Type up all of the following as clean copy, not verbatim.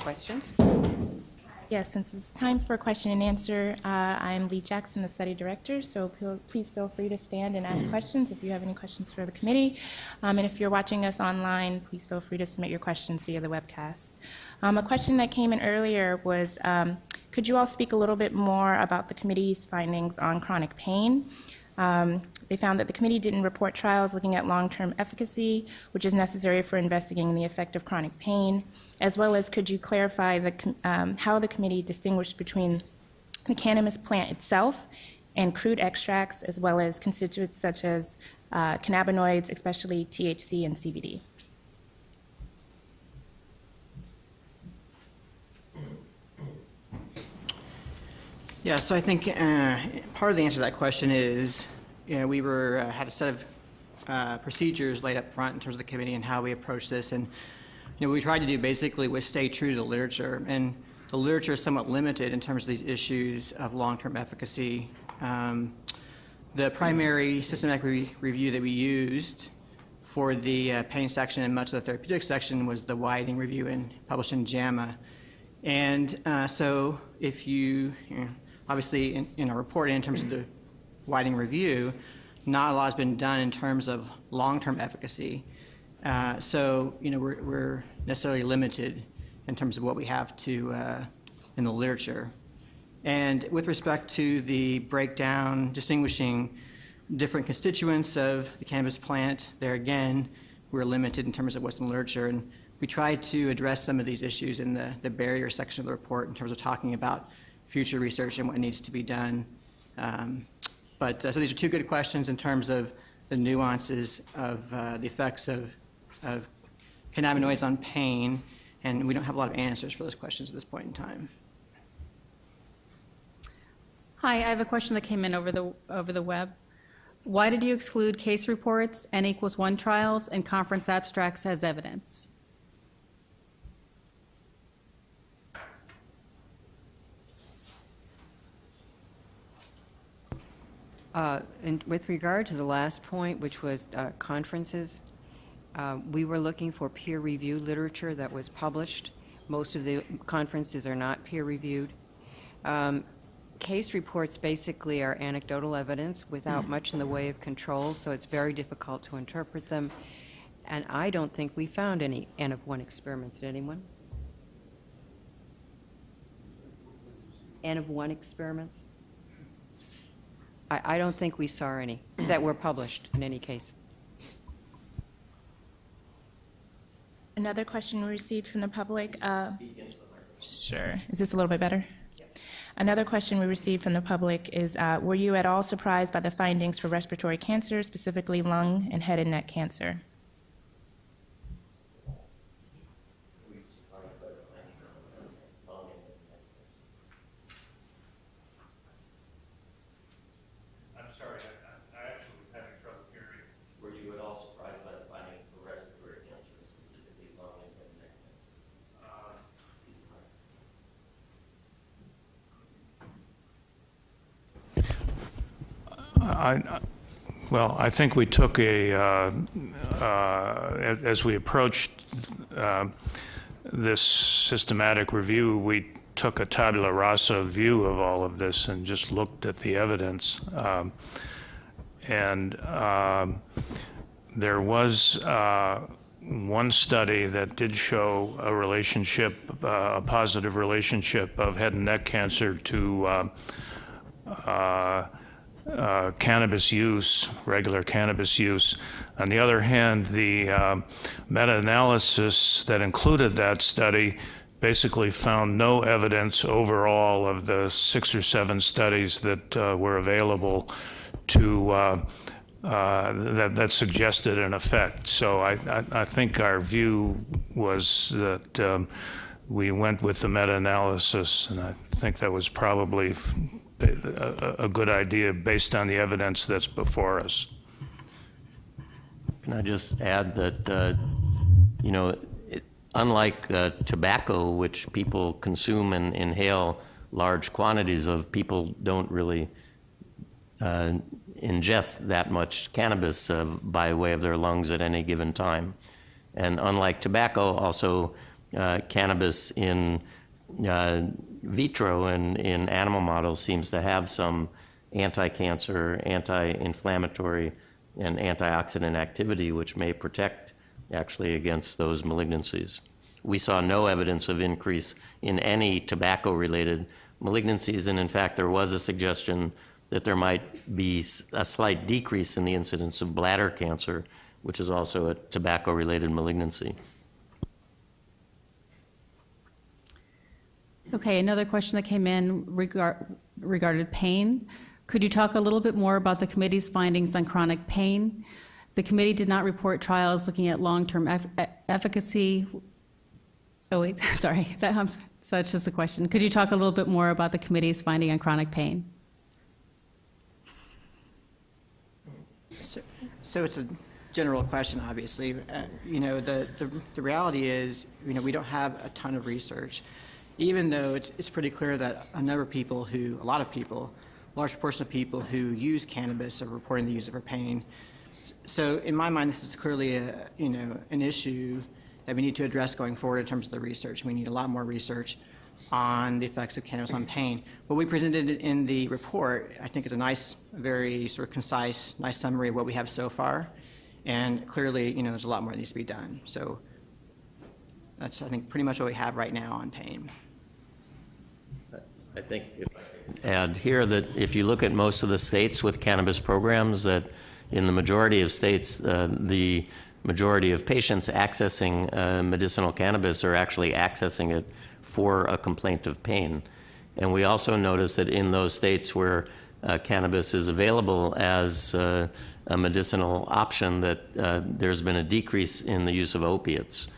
questions? Yes, since it's time for question and answer, I'm Lee Jackson, the study director, so please feel free to stand and ask questions if you have any questions for the committee. And if you're watching us online, please feel free to submit your questions via the webcast. A question that came in earlier was, could you all speak a little bit more about the committee's findings on chronic pain? They found that the committee didn't report trials looking at long-term efficacy, which is necessary for investigating the effect of chronic pain, as well as could you clarify how the committee distinguished between the cannabis plant itself and crude extracts, as well as constituents such as cannabinoids, especially THC and CBD? Yeah, so I think part of the answer to that question is, we had a set of procedures laid up front in terms of the committee and how we approach this, and what we tried to do basically was stay true to the literature, and the literature is somewhat limited in terms of these issues of long-term efficacy. The primary systematic review that we used for the pain section and much of the therapeutic section was the Whiting review published in JAMA, and so if you obviously in a report in terms of the Whiting review, not a lot has been done in terms of long-term efficacy. So we're necessarily limited in terms of what we have to in the literature. And with respect to the breakdown, distinguishing different constituents of the cannabis plant, there again, we're limited in terms of what's in the literature. And we tried to address some of these issues in the barrier section of the report in terms of talking about future research and what needs to be done. So these are two good questions in terms of the nuances of the effects of cannabinoids on pain, and we don't have a lot of answers for those questions at this point in time. Hi, I have a question that came in over the web. Why did you exclude case reports, N=1 trials, and conference abstracts as evidence? And with regard to the last point, which was conferences, we were looking for peer-reviewed literature that was published. Most of the conferences are not peer-reviewed. Case reports basically are anecdotal evidence without much in the way of control, so it's very difficult to interpret them. And I don't think we found any N=1 experiments. Did anyone? N=1 experiments? I don't think we saw any that were published in any case. Another question we received from the public. Sure. Is this a little bit better? Yep. Another question we received from the public is, were you at all surprised by the findings for respiratory cancer, specifically lung and head and neck cancer? I think we took as we approached this systematic review, we took a tabula rasa view of all of this and just looked at the evidence. There was one study that did show a relationship, a positive relationship of head and neck cancer to cannabis use, regular cannabis use. On the other hand, the meta-analysis that included that study basically found no evidence overall of the 6 or 7 studies that were available to that suggested an effect. So I think our view was that we went with the meta-analysis, and I think that was probably a good idea based on the evidence that's before us. Can I just add that, unlike tobacco, which people consume and inhale large quantities of, people don't really ingest that much cannabis by way of their lungs at any given time. And unlike tobacco, also, cannabis in vitro and in animal models seems to have some anti-cancer, anti-inflammatory, and antioxidant activity, which may protect actually against those malignancies. We saw no evidence of increase in any tobacco-related malignancies, and in fact, there was a suggestion that there might be a slight decrease in the incidence of bladder cancer, which is also a tobacco-related malignancy. Okay, another question that came in regarded pain. Could you talk a little bit more about the committee's findings on chronic pain? The committee did not report trials looking at long-term efficacy. Oh, wait, sorry, so that's just a question. Could you talk a little bit more about the committee's finding on chronic pain? So it's a general question, obviously. The reality is, we don't have a ton of research, even though it's pretty clear that a lot of people, large proportion of people who use cannabis are reporting the use of for pain. So in my mind, this is clearly an issue that we need to address going forward in terms of the research. We need a lot more research on the effects of cannabis on pain. What we presented in the report, I think, is a nice, very sort of concise, nice summary of what we have so far. And clearly, there's a lot more that needs to be done. So that's, I think, pretty much what we have right now on pain. I think if I could add here that if you look at most of the states with cannabis programs, that in the majority of states, the majority of patients accessing medicinal cannabis are actually accessing it for a complaint of pain. And we also notice that in those states where cannabis is available as a medicinal option, that there's been a decrease in the use of opiates.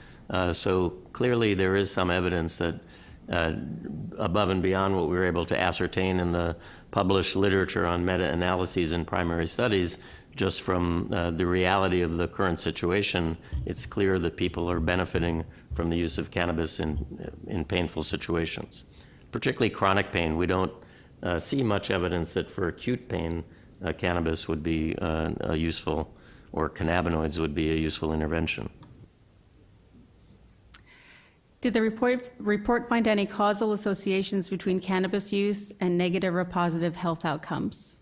So clearly there is some evidence that above and beyond what we were able to ascertain in the published literature on meta-analyses and primary studies, just from the reality of the current situation, it's clear that people are benefiting from the use of cannabis in painful situations. Particularly chronic pain, we don't see much evidence that for acute pain, cannabis would be a useful, or cannabinoids would be a useful intervention. Did the report find any causal associations between cannabis use and negative or positive health outcomes?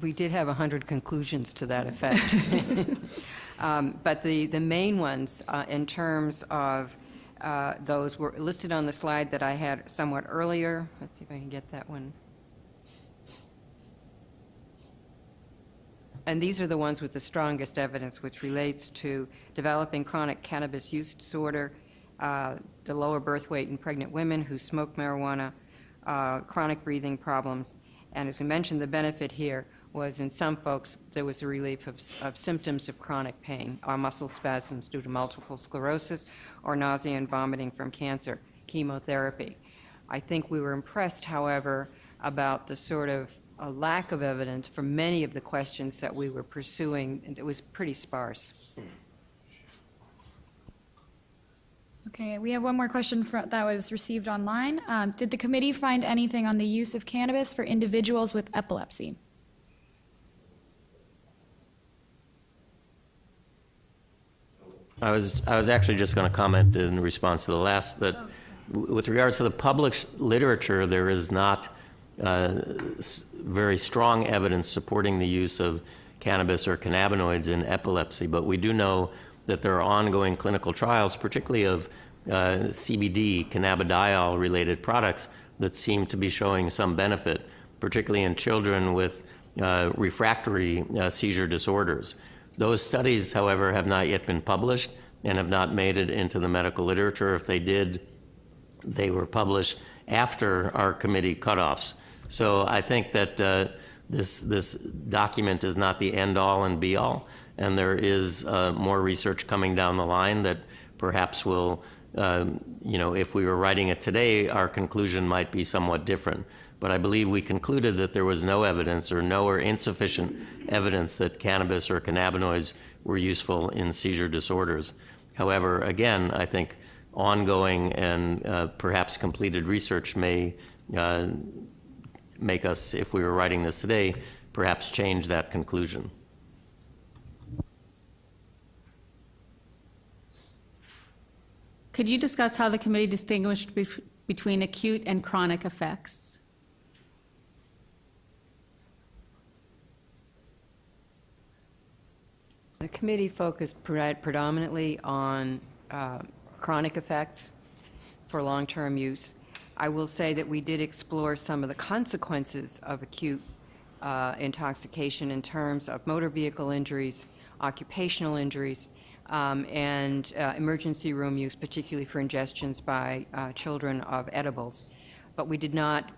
We did have 100 conclusions to that effect. But the main ones, in terms of those, were listed on the slide that I had somewhat earlier. Let's see if I can get that one. And these are the ones with the strongest evidence, which relates to developing chronic cannabis use disorder, the lower birth weight in pregnant women who smoke marijuana, chronic breathing problems. And as we mentioned, the benefit here was in some folks there was a relief of symptoms of chronic pain, or muscle spasms due to multiple sclerosis, or nausea and vomiting from cancer, chemotherapy. I think we were impressed, however, about the sort of lack of evidence for many of the questions that we were pursuing, and it was pretty sparse. Okay, we have one more question that was received online. Did the committee find anything on the use of cannabis for individuals with epilepsy? I was actually just going to comment in response to the last, that with regards to the published literature, there is not very strong evidence supporting the use of cannabis or cannabinoids in epilepsy, but we do know that there are ongoing clinical trials, particularly of CBD, cannabidiol-related products, that seem to be showing some benefit, particularly in children with refractory seizure disorders. Those studies, however, have not yet been published and have not made it into the medical literature. If they did, they were published after our committee cutoffs. So I think that this document is not the end-all and be-all, and there is more research coming down the line that perhaps will, if we were writing it today, our conclusion might be somewhat different. But I believe we concluded that there was no evidence or insufficient evidence that cannabis or cannabinoids were useful in seizure disorders. However, again, I think ongoing and perhaps completed research may make us, if we were writing this today, perhaps change that conclusion. Could you discuss how the committee distinguished between acute and chronic effects? The committee focused predominantly on chronic effects for long-term use. I will say that we did explore some of the consequences of acute intoxication in terms of motor vehicle injuries, occupational injuries, and emergency room use, particularly for ingestions by children of edibles. But we did not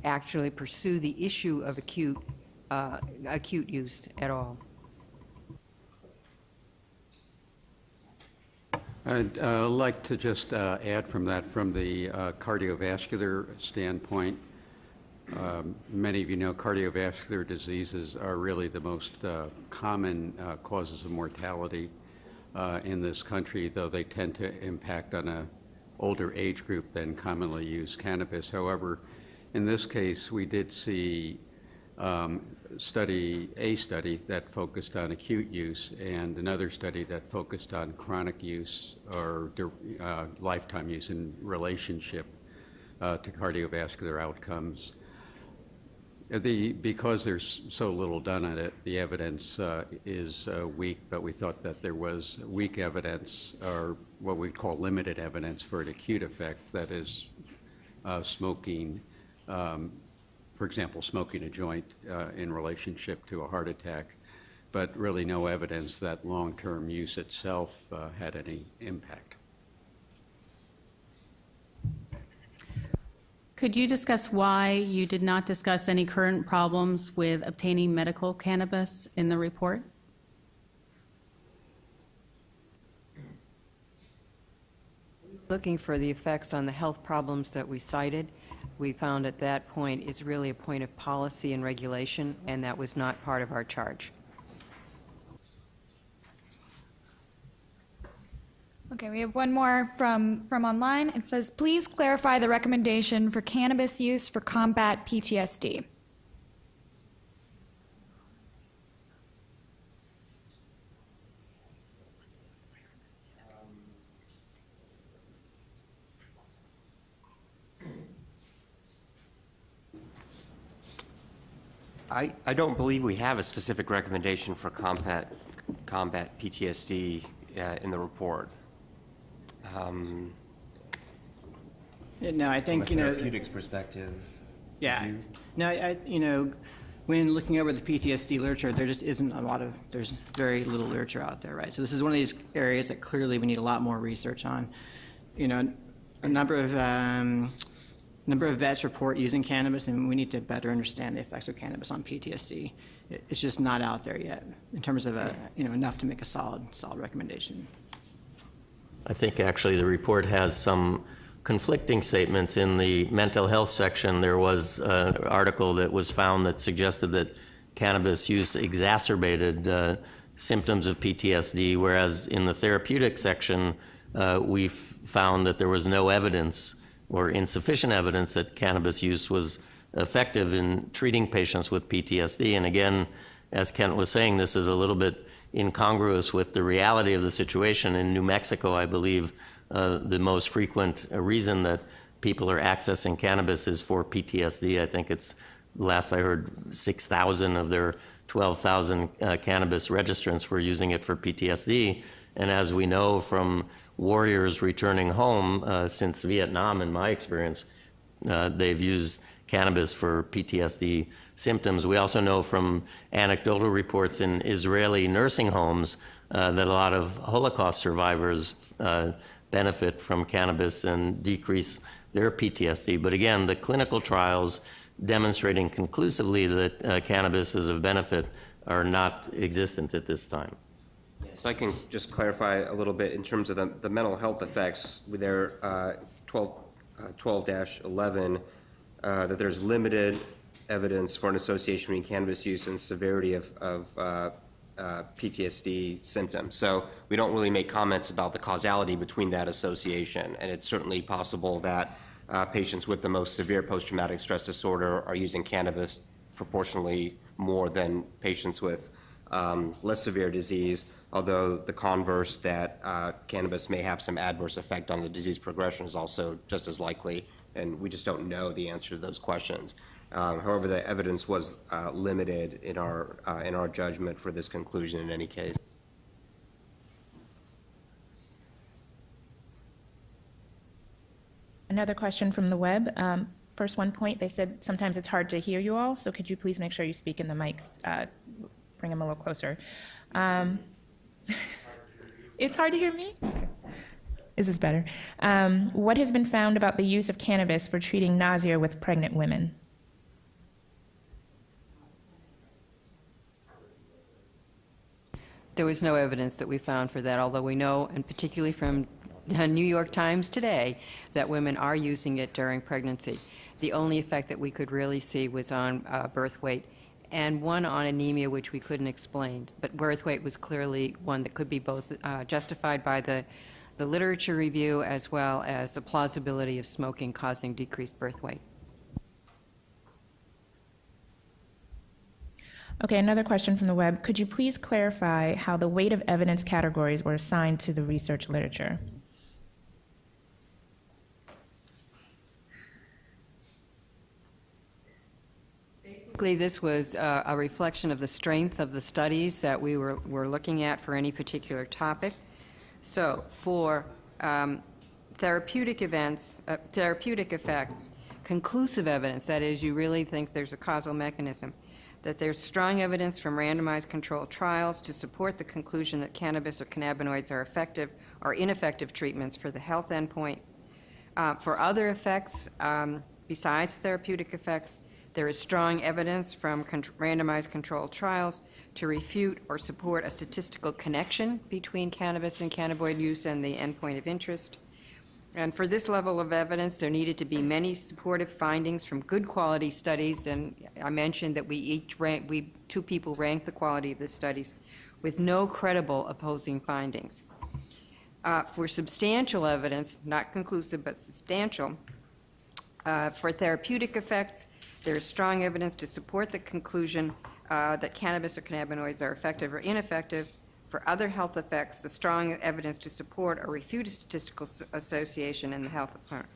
actually pursue the issue of acute use at all. I'd like to just add from that, from the cardiovascular standpoint. Many of you know cardiovascular diseases are really the most common causes of mortality in this country, though they tend to impact on an older age group than commonly used cannabis. However, in this case, we did see a study that focused on acute use and another study that focused on chronic use or lifetime use in relationship to cardiovascular outcomes. Because there's so little done on it, the evidence is weak, but we thought that there was weak evidence, or what we call limited evidence, for an acute effect, that is smoking, for example, smoking a joint in relationship to a heart attack, but really no evidence that long-term use itself had any impact. Could you discuss why you did not discuss any current problems with obtaining medical cannabis in the report? Looking for the effects on the health problems that we cited, we found at that point is really a point of policy and regulation, and that was not part of our charge. Okay, we have one more from online. It says, please clarify the recommendation for cannabis use for combat PTSD. I don't believe we have a specific recommendation for combat PTSD in the report. No, I think, From a therapeutics perspective. Yeah. No, when looking over the PTSD literature, there just isn't there's very little literature out there, right? So this is one of these areas that clearly we need a lot more research on. A number of vets report using cannabis, and we need to better understand the effects of cannabis on PTSD. It's just not out there yet in terms of enough to make a solid recommendation. I think actually the report has some conflicting statements. In the mental health section, there was an article that was found that suggested that cannabis use exacerbated symptoms of PTSD, whereas in the therapeutic section, we found that there was no evidence or insufficient evidence that cannabis use was effective in treating patients with PTSD. And again, as Kent was saying, this is a little bit incongruous with the reality of the situation. In New Mexico, I believe the most frequent reason that people are accessing cannabis is for PTSD. I think it's, last I heard, 6,000 of their 12,000 cannabis registrants were using it for PTSD. And as we know from warriors returning home since Vietnam, in my experience, they've used cannabis for PTSD symptoms. We also know from anecdotal reports in Israeli nursing homes that a lot of Holocaust survivors benefit from cannabis and decrease their PTSD. But again, the clinical trials demonstrating conclusively that cannabis is of benefit are not existent at this time. So I can just clarify a little bit in terms of the mental health effects with their 12-11, that there's limited evidence for an association between cannabis use and severity of PTSD symptoms. So we don't really make comments about the causality between that association, and it's certainly possible that patients with the most severe post-traumatic stress disorder are using cannabis proportionally more than patients with less severe disease, although the converse that cannabis may have some adverse effect on the disease progression is also just as likely, and we just don't know the answer to those questions. However, the evidence was limited in our judgment for this conclusion in any case. Another question from the web. First one point, they said sometimes it's hard to hear you all, so could you please make sure you speak in the mics, bring them a little closer. It's hard to hear me? Okay. Is this better? What has been found about the use of cannabis for treating nausea with pregnant women? There was no evidence that we found for that, although we know, and particularly from New York Times today, that women are using it during pregnancy. The only effect that we could really see was on birth weight, and one on anemia, which we couldn't explain. But birth weight was clearly one that could be both justified by the literature review as well as the plausibility of smoking causing decreased birth weight. Okay, another question from the web. Could you please clarify how the weight of evidence categories were assigned to the research literature? Basically, this was a reflection of the strength of the studies that we were looking at for any particular topic. So for therapeutic effects, conclusive evidence, that is, you really think there's a causal mechanism, that there's strong evidence from randomized controlled trials to support the conclusion that cannabis or cannabinoids are effective or ineffective treatments for the health endpoint. For other effects, besides therapeutic effects, there is strong evidence from randomized controlled trials to refute or support a statistical connection between cannabis and cannabinoid use and the endpoint of interest. And for this level of evidence, there needed to be many supportive findings from good quality studies, and I mentioned that two people ranked the quality of the studies with no credible opposing findings. For substantial evidence, not conclusive but substantial, for therapeutic effects, there is strong evidence to support the conclusion that cannabis or cannabinoids are effective or ineffective. For other health effects, the strong evidence to support or refute a statistical association in the health department.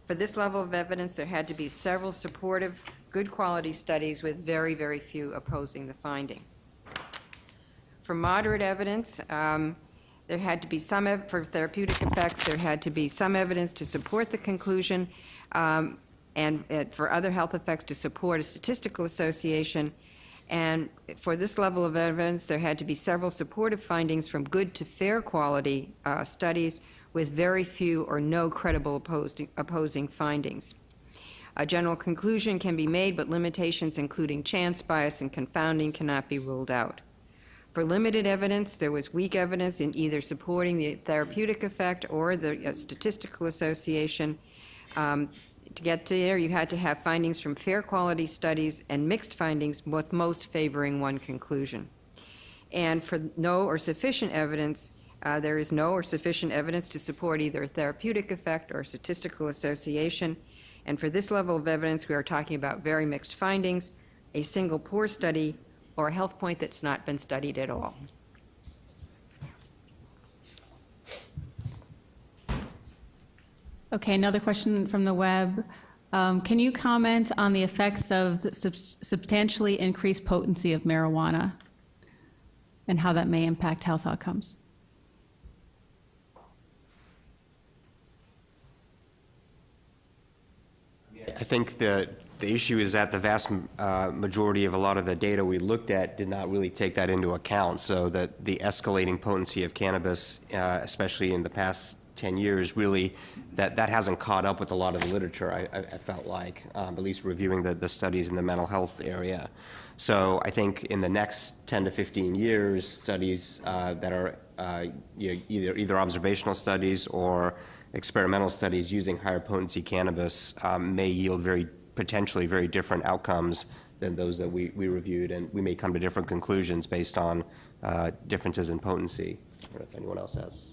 For this level of evidence, there had to be several supportive, good quality studies with very, very few opposing the finding. For moderate evidence, there had to be for therapeutic effects, there had to be some evidence to support the conclusion, and for other health effects to support a statistical association. And for this level of evidence, there had to be several supportive findings from good to fair quality studies with very few or no credible opposing findings. A general conclusion can be made, but limitations including chance bias and confounding cannot be ruled out. For limited evidence, there was weak evidence in either supporting the therapeutic effect or the statistical association. To get there, you had to have findings from fair quality studies and mixed findings, with most favoring one conclusion. And for no or sufficient evidence, there is no or sufficient evidence to support either a therapeutic effect or statistical association. And for this level of evidence, we are talking about very mixed findings, a single poor study, or a health point that's not been studied at all. Okay, another question from the web. Can you comment on the effects of the substantially increased potency of marijuana and how that may impact health outcomes? I think the issue is that the vast majority of a lot of the data we looked at did not really take that into account, so that the escalating potency of cannabis, especially in the past 10 years, really, that hasn't caught up with a lot of the literature, I felt like, at least reviewing the studies in the mental health area. So I think in the next 10 to 15 years, studies that are either observational studies or experimental studies using higher potency cannabis may yield potentially very different outcomes than those that we reviewed, and we may come to different conclusions based on differences in potency. I don't know if anyone else has.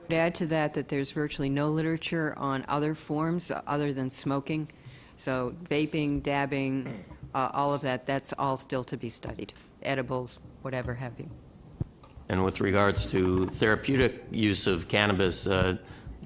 To add to that, that there's virtually no literature on other forms other than smoking. So vaping, dabbing, all of that, that's all still to be studied. Edibles, whatever have you. And with regards to therapeutic use of cannabis,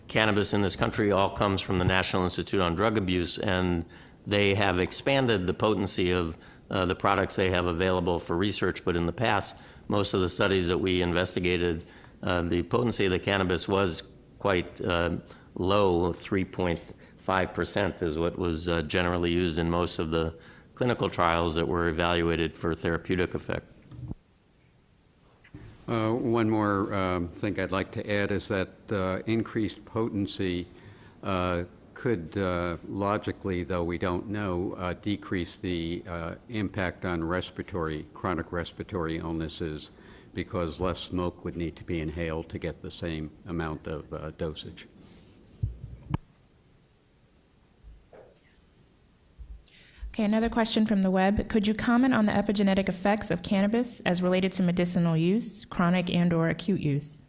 cannabis in this country all comes from the National Institute on Drug Abuse, and they have expanded the potency of the products they have available for research. But in the past, most of the studies that we investigated, the potency of the cannabis was quite low. 3.5% is what was generally used in most of the clinical trials that were evaluated for therapeutic effect. One more thing I'd like to add is that increased potency could logically, though we don't know, decrease the impact on chronic respiratory illnesses, because less smoke would need to be inhaled to get the same amount of dosage. Okay, another question from the web. Could you comment on the epigenetic effects of cannabis as related to medicinal use, chronic and/or acute use?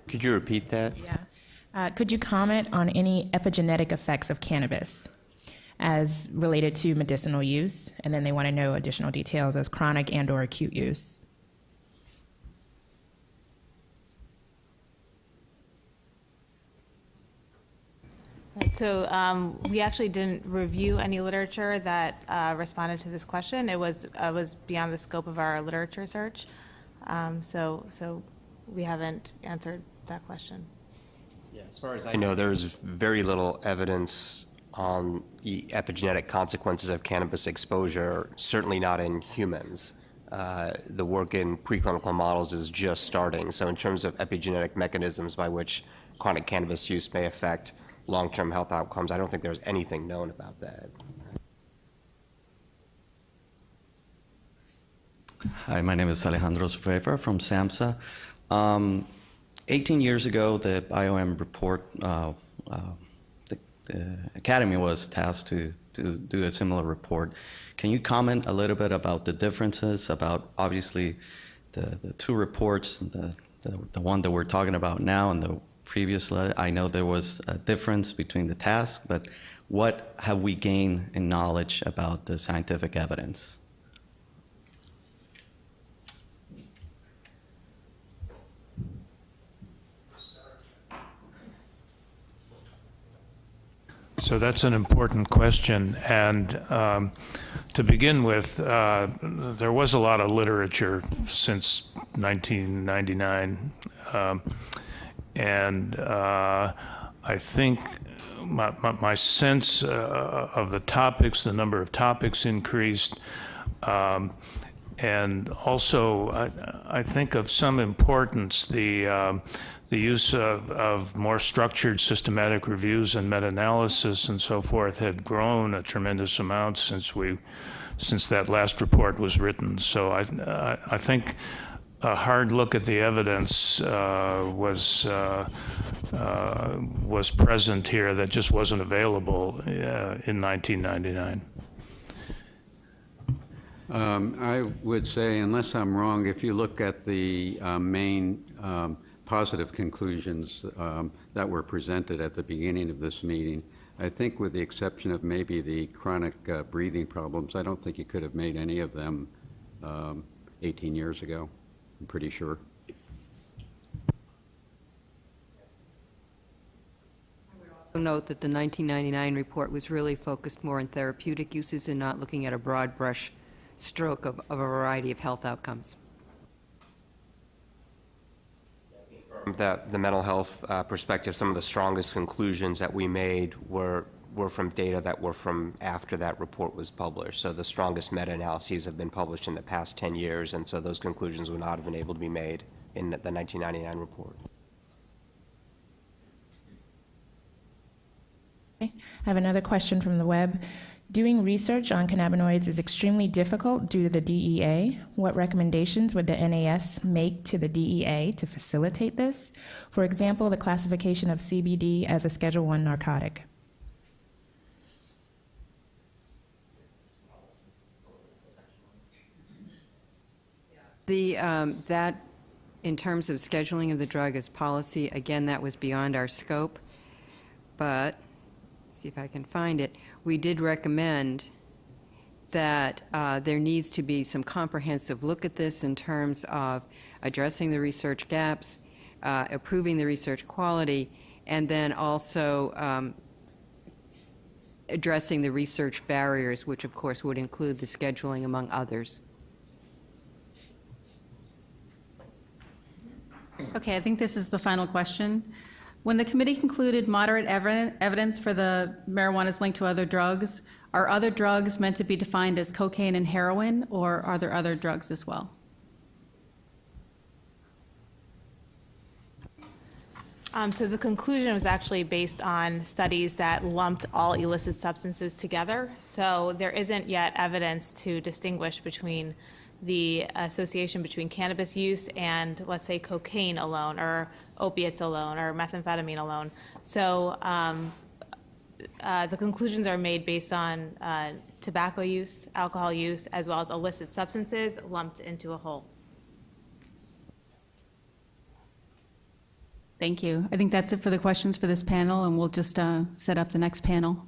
Could you repeat that? Yeah. Could you comment on any epigenetic effects of cannabis as related to medicinal use? And then they want to know additional details as chronic and/or acute use. Right, so we actually didn't review any literature that responded to this question. It was beyond the scope of our literature search, so we haven't answered that question. Yeah, as far as I know, there's very little evidence on the epigenetic consequences of cannabis exposure, certainly not in humans. The work in preclinical models is just starting. So in terms of epigenetic mechanisms by which chronic cannabis use may affect long-term health outcomes, I don't think there's anything known about that. Hi, my name is Alejandro Sofefa from SAMHSA. 18 years ago, the IOM report, the Academy was tasked to do a similar report. Can you comment a little bit about the differences, about obviously the two reports, the one that we're talking about now and the previous? I know there was a difference between the tasks, but what have we gained in knowledge about the scientific evidence? So that's an important question. And to begin with, there was a lot of literature since 1999. And I think my sense of the topics, the number of topics increased. And also, I think of some importance, the use of more structured systematic reviews and meta-analysis and so forth had grown a tremendous amount since that last report was written. So I think a hard look at the evidence was present here that just wasn't available in 1999. I would say, unless I'm wrong, if you look at the main positive conclusions that were presented at the beginning of this meeting, I think with the exception of maybe the chronic breathing problems, I don't think you could have made any of them 18 years ago, I'm pretty sure. Note that the 1999 report was really focused more on therapeutic uses and not looking at a broad brush stroke of a variety of health outcomes. The mental health perspective, some of the strongest conclusions that we made were from data that were from after that report was published. So the strongest meta-analyses have been published in the past 10 years, and so those conclusions would not have been able to be made in the 1999 report. Okay. I have another question from the web. Doing research on cannabinoids is extremely difficult due to the DEA. What recommendations would the NAS make to the DEA to facilitate this? For example, the classification of CBD as a Schedule I narcotic. That in terms of scheduling of the drug as policy, again, that was beyond our scope. But, see if I can find it, we did recommend that there needs to be some comprehensive look at this in terms of addressing the research gaps, improving the research quality, and then also addressing the research barriers, which of course would include the scheduling, among others. Okay, I think this is the final question. When the committee concluded moderate evidence for the marijuana's linked to other drugs, are other drugs meant to be defined as cocaine and heroin, or are there other drugs as well? So the conclusion was actually based on studies that lumped all illicit substances together. So there isn't yet evidence to distinguish between the association between cannabis use and, let's say, cocaine alone, or opiates alone, or methamphetamine alone. So the conclusions are made based on tobacco use, alcohol use, as well as illicit substances lumped into a whole. Thank you. I think that's it for the questions for this panel, and we'll just set up the next panel.